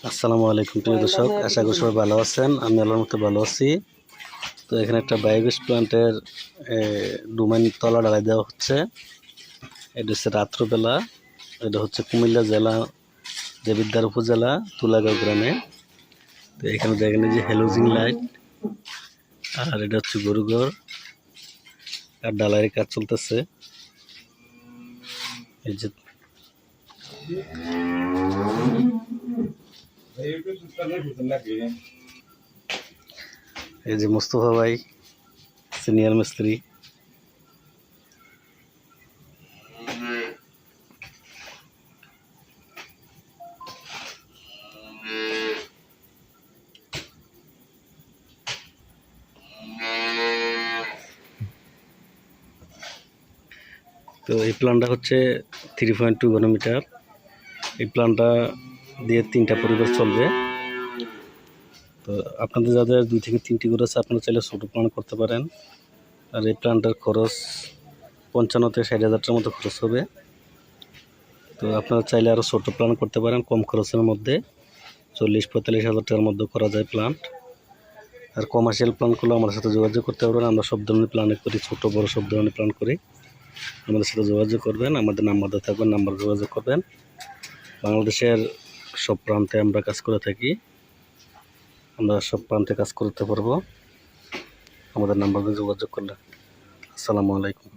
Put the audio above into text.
আসসালামু আলাইকুম প্রিয় দর্শক, আশা করি সবাই ভালো আছেন। আমি আল্লাহর মতো ভালো আছি। তো এখানে একটা বায়োগ্যাস প্ল্যান্টের ডোমেন তলা ঢালাই দেওয়া হচ্ছে। এটা হচ্ছে রাত্রবেলা। এটা হচ্ছে কুমিল্লা জেলা দেবিদ্বার উপজেলা তুলাগাঁও গ্রামে। তো এখানে দেখেন যে হ্যালোজিন লাইট, আর এটা হচ্ছে গরুঘর, আর ঢালাইয়ের কাজ চলতেছে। এই যে মুস্তফা ভাই সিনিয়র মিস্ত্রি। তো এই প্ল্যানটা হচ্ছে 3.2 ঘনমিটার। এই প্ল্যানটা দিয়ে 3টা পরিবার চলবে। তো আপনাদের যাদের 2 থেকে 3টি করে আছে, আপনারা চাইলে ছোটো প্ল্যান করতে পারেন। আর এই প্ল্যানটার খরচ 55 থেকে 60 হাজার টাকার মতো খরচ হবে। তো আপনারা চাইলে আরও ছোটো প্ল্যান করতে পারেন কম খরচের মধ্যে। 40-45 হাজার টাকার মধ্যে করা যায় প্ল্যান্ট। আর কমার্শিয়াল প্ল্যান করলে আমাদের সাথে যোগাযোগ করতে পারবেন। আমরা সব ধরনের প্ল্যানে করি, ছোটো বড়ো সব ধরনের প্ল্যান করি। আমাদের সাথে যোগাযোগ করবেন, আমাদের নাম্বার দেওয়া থাকবেন, নাম্বার যোগাযোগ করবেন। বাংলাদেশের সব প্রান্তে আমরা কাজ করে থাকি। আমরা সব প্রান্তে কাজ করতে পারবো আমাদের নাম্বারে যোগাযোগ করলে। আসসালামু আলাইকুম।